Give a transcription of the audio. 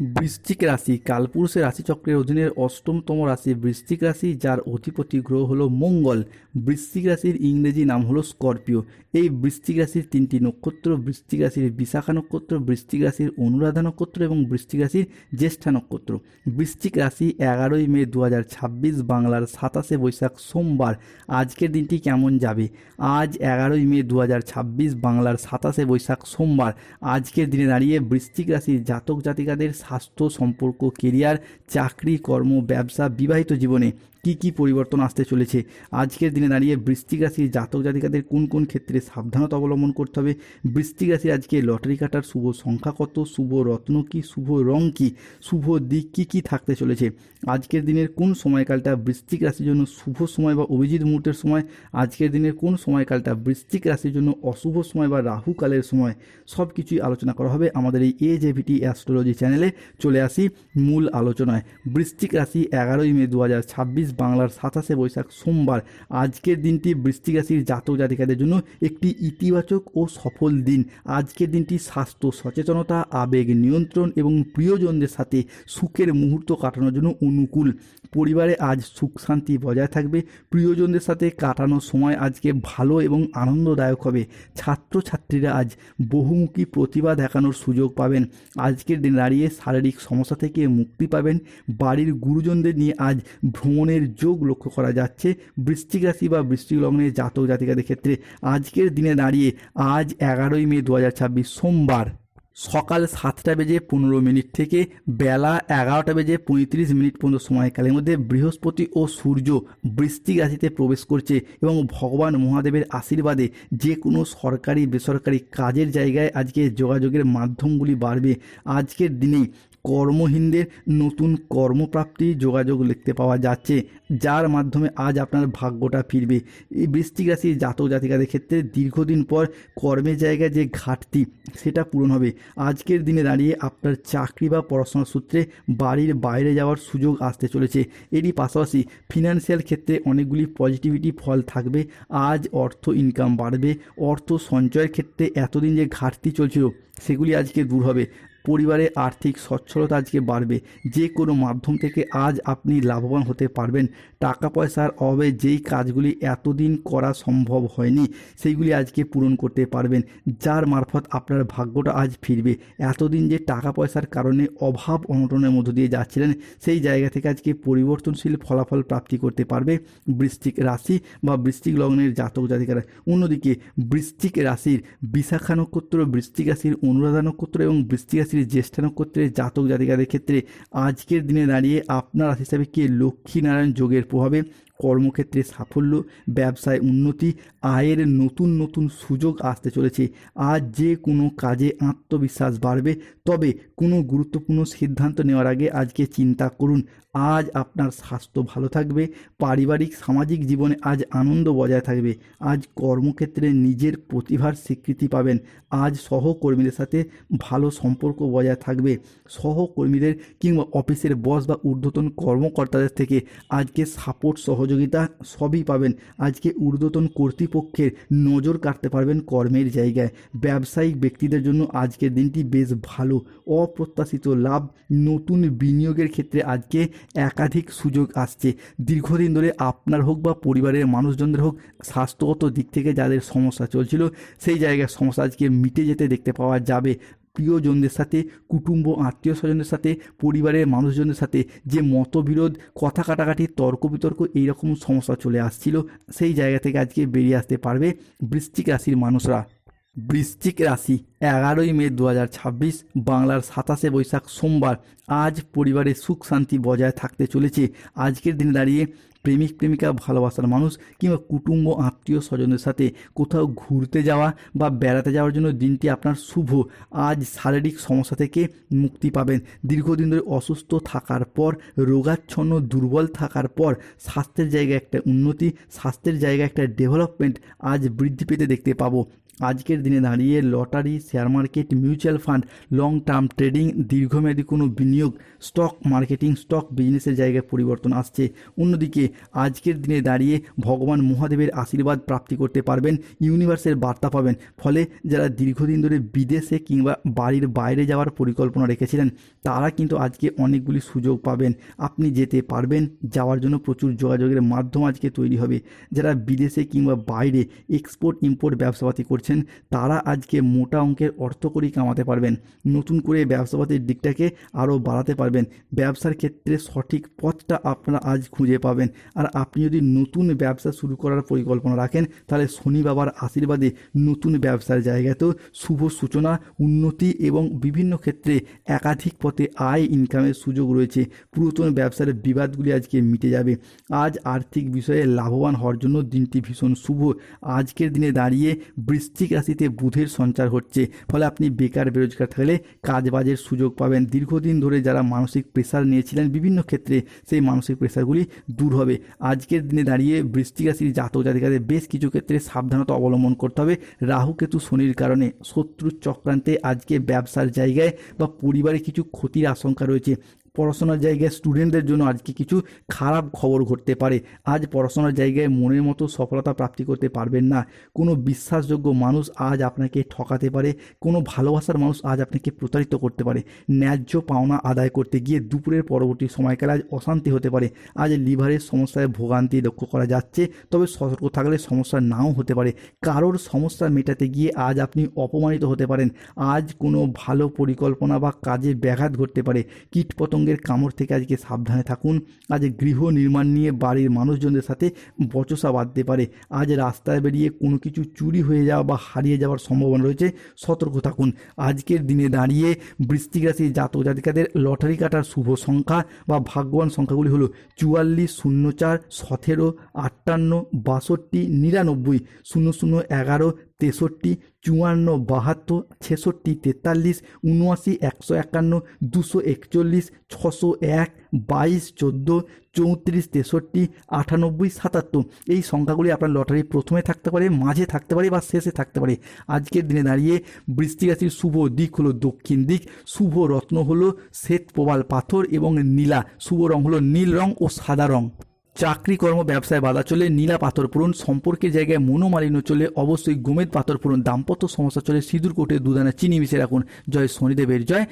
বৃশ্চিক রাশি কালপুরুষের রাশিচক্রের অধীনের অষ্টমতম রাশি বৃশ্চিক রাশি, যার অধিপতি গ্রহ হলো মঙ্গল। বৃশ্চিক রাশির ইংরেজি নাম হলো স্করপিও। এই বৃশ্চিক রাশির তিনটি নক্ষত্র: বৃশ্চিক রাশির বিশাখা নক্ষত্র, বৃশ্চিক রাশির অনুরাধা নক্ষত্র এবং বৃশ্চিক রাশির জ্যেষ্ঠা নক্ষত্র। বৃশ্চিক রাশি 11ই মে 2026 বাংলার 27শে বৈশাখ সোমবার। আজকের দিনটি কেমন যাবে? আজ 11ই মে 2026 বাংলার 27শে বৈশাখ সোমবার। আজকের দিনে দাঁড়িয়ে বৃশ্চিক রাশির জাতক জাতিকাদের স্বাস্থ্য, সম্পর্ক, কেরিয়ার, চাকরি, কর্ম, ব্যবসা, বিবাহিত জীবনে কি কি পরিবর্তন আসতে চলেছে? আজকের দিনে দাঁড়িয়ে বৃশ্চিক রাশির জাতক জাতিকাদের কোন কোন ক্ষেত্রে সাবধানতা অবলম্বন করতে হবে? বৃশ্চিক রাশির আজকে লটারি কাটার শুভ সংখ্যা কত? শুভ রত্ন কি? শুভ রং কি? শুভ দিক কি কি থাকতে চলেছে? আজকের দিনের কোন সময়কালটা বৃশ্চিক রাশির জন্য শুভ সময় বা অভিজিৎ মুহূর্তের সময়? আজকের দিনের কোন সময়কালটা বৃশ্চিক রাশির জন্য অশুভ সময় বা রাহুকালের সময়? সব কিছুই আলোচনা করা হবে আমাদের এই AJVT অ্যাস্ট্রোলজি চ্যানেলে। চলে আসি মূল আলোচনায়। বৃশ্চিক রাশি 11ই মে 2026 বাংলার 27শে বৈশাখ সোমবার। আজকের দিনটি বৃশ্চিক রাশির জাতক জাতিকাদের জন্য একটি ইতিবাচক ও সফল দিন। আজকের দিনটি স্বাস্থ্য সচেতনতা, আবেগ নিয়ন্ত্রণ এবং প্রিয়জনদের সাথে সুখের মুহূর্ত কাটানোর জন্য অনুকূল। পরিবারে আজ সুখ শান্তি বজায় থাকবে। প্রিয়জনদের সাথে কাটানোর সময় আজকে ভালো এবং আনন্দদায়ক হবে। ছাত্রছাত্রীরা আজ বহুমুখী প্রতিভা দেখানোর সুযোগ পাবেন। আজকের দিন দাঁড়িয়ে শারীরিক সমস্যা থেকে মুক্তি পাবেন। বাড়ির গুরুজনদের নিয়ে আজ ভ্রমণের যোগ লক্ষ্য করা যাচ্ছে বৃশ্চিক রাশি বা বৃশ্চিক লগ্নের জাতক জাতিকাদের ক্ষেত্রে। আজকের দিনে দাঁড়িয়ে আজ 11ই মে 2026 সোমবার সকাল 7টা বেজে 15 মিনিট থেকে বেলা 11টা বেজে 35 মিনিট পর্যন্ত সময়কালের মধ্যে বৃহস্পতি ও সূর্য বৃশ্চিক রাশিতে প্রবেশ করছে এবং ভগবান মহাদেবের আশীর্বাদে যে কোনো সরকারি বেসরকারি কাজের জায়গায় আজকে যোগাযোগের মাধ্যমগুলি বাড়বে। আজকের দিনেই কর্মহীনদের নতুন কর্মপ্রাপ্তি যোগাযোগ দেখতে পাওয়া যাচ্ছে, যার মাধ্যমে আজ আপনার ভাগ্যটা ফিরবে। এই বৃশ্চিক রাশির জাতক জাতিকাদের ক্ষেত্রে দীর্ঘদিন পর কর্মের জায়গায় যে ঘাটতি সেটা পূরণ হবে। আজকের দিনে দাঁড়িয়ে আপনার চাকরি বা পড়াশোনার সূত্রে বাড়ির বাইরে যাওয়ার সুযোগ আসতে চলেছে। এরই পাশাপাশি ফিনান্সিয়াল ক্ষেত্রে অনেকগুলি পজিটিভিটি ফল থাকবে। আজ অর্থ ইনকাম বাড়বে। অর্থ সঞ্চয়ের ক্ষেত্রে এতদিন যে ঘাটতি চলছিল সেগুলি আজকে দূর হবে। পরিবারে আর্থিক সচ্ছলতা আজকে বাড়বে। যে কোনো মাধ্যম থেকে আজ আপনি লাভবান হতে পারবেন। টাকা পয়সার অভাবে যেই কাজগুলি এতদিন করা সম্ভব হয়নি সেইগুলি আজকে পূরণ করতে পারবেন, যার মারফত আপনার ভাগ্যটা আজ ফিরবে। এতদিন যে টাকা পয়সার কারণে অভাব অনটনের মধ্য দিয়ে যাচ্ছিলেন সেই জায়গা থেকে আজকে পরিবর্তনশীল ফলাফল প্রাপ্তি করতে পারবে বৃশ্চিক রাশি বা বৃশ্চিক লগ্নের জাতক জাতিকারা। অন্যদিকে বৃশ্চিক রাশির বিশাখা নক্ষত্র, বৃশ্চিক রাশির অনুরাধা নক্ষত্র এবং বৃশ্চিক রাশির জ্যেষ্ঠা নক্ষত্রের জাতক জাতিকাদের ক্ষেত্রে আজকের দিনে দাঁড়িয়ে আপনার রাশি হিসাবে কে লক্ষ্মীনারায়ণ যোগের প্রভাবে কর্মক্ষেত্রে সাফল্য, ব্যবসায় উন্নতি, আয়ের নতুন নতুন সুযোগ আসতে চলেছে। আজ যে কোনো কাজে আত্মবিশ্বাস বাড়বে। তবে কোনো গুরুত্বপূর্ণ সিদ্ধান্ত নেওয়ার আগে আজকে চিন্তা করুন। আজ আপনার স্বাস্থ্য ভালো থাকবে। পারিবারিক সামাজিক জীবনে আজ আনন্দ বজায় থাকবে। আজ কর্মক্ষেত্রে নিজের প্রতিভার স্বীকৃতি পাবেন। আজ সহকর্মীদের সাথে ভালো সম্পর্ক বজায় থাকবে। সহকর্মীদের কিংবা অফিসের বস বা ঊর্ধ্বতন কর্মকর্তাদের থেকে আজকে সাপোর্ট সহযোগিতা সবই পাবেন। আজকে ঊর্ধ্বতন কর্তৃপক্ষের নজর কাটতে পারবেন কর্মের জায়গায়। ব্যবসায়িক ব্যক্তিদের জন্য আজকের দিনটি বেশ ভালো। অপ্রত্যাশিত লাভ, নতুন বিনিয়োগের ক্ষেত্রে আজকে একাধিক সুযোগ আসছে। দীর্ঘদিন ধরে আপনার হোক বা পরিবারের মানুষজনদের হোক স্বাস্থ্যগত দিক থেকে যাদের সমস্যা চলছিল সেই জায়গার সমস্যা আজকে মিটে যেতে দেখতে পাওয়া যাবে। প্রিয়জনদের সাথে, কুটুম্ব আত্মীয় স্বজনদের সাথে, পরিবারের মানুষজনদের সাথে যে মতবিরোধ, কথা কাটাকাটি, তর্ক বিতর্ক এইরকম সমস্যা চলে আসছিল সেই জায়গা থেকে আজকে বেরিয়ে আসতে পারবে বৃশ্চিক রাশির মানুষরা। বৃশ্চিক রাশি 11ই মে 2026 বাংলার 27শে বৈশাখ সোমবার। আজ পরিবারে সুখ শান্তি বজায় থাকতে চলেছে। আজকের দিনে দাঁড়িয়ে প্রেমিক প্রেমিকা, ভালোবাসার মানুষ কিংবা কুটুম্ব আত্মীয় স্বজনের সাথে কোথাও ঘুরতে যাওয়া বা বেড়াতে যাওয়ার জন্য দিনটি আপনার শুভ। আজ শারীরিক সমস্যা থেকে মুক্তি পাবেন। দীর্ঘদিন ধরে অসুস্থ থাকার পর, রোগাচ্ছন্ন দুর্বল থাকার পর স্বাস্থ্যের জায়গায় একটা উন্নতি, স্বাস্থ্যের জায়গায় একটা ডেভেলপমেন্ট আজ বৃদ্ধি পেতে দেখতে পাবো। আজকের দিনে দাঁড়িয়ে lottery, share market, mutual fund, long term trading, দীর্ঘমেয়াদী কোনো বিনিয়োগ, স্টক মার্কেটিং, স্টক বিজনেসের জায়গায় পরিবর্তন আসছে। অন্যদিকে আজকের দিনে দাঁড়িয়ে ভগবান মহাদেবের আশীর্বাদ প্রাপ্তি করতে পারবেন, ইউনিভার্সের বার্তা পাবেন। ফলে যারা দীর্ঘদিন ধরে বিদেশে কিংবা বাড়ির বাইরে যাওয়ার পরিকল্পনা রেখেছিলেন তারা কিন্তু আজকে অনেকগুলি সুযোগ পাবেন, আপনি যেতে পারবেন। যাওয়ার জন্য প্রচুর যোগাযোগের মাধ্যম আজকে তৈরি হবে। যারা বিদেশে কিংবা বাইরে এক্সপোর্ট ইম্পোর্ট ব্যবসাপাতি করছেন তারা আজকে মোটা অঙ্কের অর্থকড়ি কামাতে পারবেন, নতুন করে ব্যবসাপাতির দিকটাকে আরও বাড়াতে পারবেন। ব্যবসার ক্ষেত্রে সঠিক পথটা আপনারা আজ খুঁজে পাবেন। আর আপনি যদি নতুন ব্যবসা শুরু করার পরিকল্পনা রাখেন তাহলে শনি বাবার আশীর্বাদে নতুন ব্যবসার জায়গাতেও শুভ সূচনা, উন্নতি এবং বিভিন্ন ক্ষেত্রে একাধিক পথে আয় ইনকামের সুযোগ রয়েছে। পুরাতন ব্যবসার বিবাদগুলি আজকে মিটে যাবে। আজ আর্থিক বিষয়ে লাভবান হওয়ার জন্য দিনটি ভীষণ শুভ। আজকের দিনে দাঁড়িয়ে বৃশ্চিক রাশিতে বুধের সঞ্চার হচ্ছে, ফলে আপনি বেকার বেরোজগার থাকলে কাজবাজের সুযোগ পাবেন। দীর্ঘদিন ধরে যারা মানসিক প্রেশার নিয়েছিলেন বিভিন্ন ক্ষেত্রে সেই মানসিক প্রেশারগুলি দূর হবে। আজকের দিনে দাঁড়িয়ে বৃশ্চিক রাশির জাতক জাতিকাদের বেশ কিছু ক্ষেত্রে সাবধানতা অবলম্বন করতে হবে। রাহু কেতু শনির কারণে শত্রুর চক্রান্তে আজকে ব্যবসার জায়গায় বা পরিবারে কিছু ক্ষতির আশঙ্কা রয়েছে। পড়াশোনার জায়গায় স্টুডেন্টদের জন্য আজকে কিছু খারাপ খবর ঘটতে পারে। আজ পড়াশোনার জায়গায় মনের মতো সফলতা প্রাপ্তি করতে পারবেন না। কোনো বিশ্বাসযোগ্য মানুষ আজ আপনাকে ঠকাতে পারে, কোনো ভালোবাসার মানুষ আজ আপনাকে প্রতারিত করতে পারে। ন্যায্য পাওনা আদায় করতে গিয়ে দুপুরের পরবর্তী সময়কালে আজ অশান্তি হতে পারে। আজ লিভারের সমস্যায় ভোগান্তি লক্ষ্য করা যাচ্ছে, তবে সতর্ক থাকলে সমস্যা নাও হতে পারে। কারোর সমস্যা মেটাতে গিয়ে আজ আপনি অপমানিত হতে পারেন। আজ কোনো ভালো পরিকল্পনা বা কাজে ব্যাঘাত ঘটতে পারে। কীটপতঙ্গের কামড় থেকে আজকে সাবধানে থাকুন। আজ গৃহ নির্মাণ নিয়ে বাড়ির মানুষজনদের সাথে বচসা বাঁধতে পারে। আজ রাস্তায় বেরিয়ে কোনো কিছু চুরি হয়ে যাওয়া বা হারিয়ে যাওয়ার সম্ভাবনা রয়েছে, সতর্ক থাকুন। আজকের দিনে দাঁড়িয়ে বৃশ্চিক রাশির জাতক জাতিকাদের লটারি কাটার শুভ সংখ্যা বা ভাগ্যবান সংখ্যাগুলি হলো 44, 04, 17, 58, 62, 99, 00, 11, 63, 54, 72, 66, 43, 79, 151, 241, 601, 22, 14, 34, 63, 98, 77। এই সংখ্যাগুলি আপনার লটারি প্রথমে থাকতে পারে, মাঝে থাকতে পারে বা শেষে থাকতে পারে। আজকের দিনে দাঁড়িয়ে বৃশ্চিক রাশির শুভ দিক হলো দক্ষিণ দিক, শুভ রত্ন হলো শ্বেত প্রবাল পাথর এবং নীলা, শুভ রং হলো নীল রং ও সাদা রং। চাকরি কর্ম ব্যবসায় বাধা চলে নীলা পাথর পূরণ, সম্পর্কের জায়গায় মনোমালিন্য চলে অবশ্যই গোমেদ পাথর পূরণ, দাম্পত্য সমস্যা চলে সিঁদুর কোটে দুদানা চিনি মিশিয়ে রাখুন। জয় শনিদেবের জয়।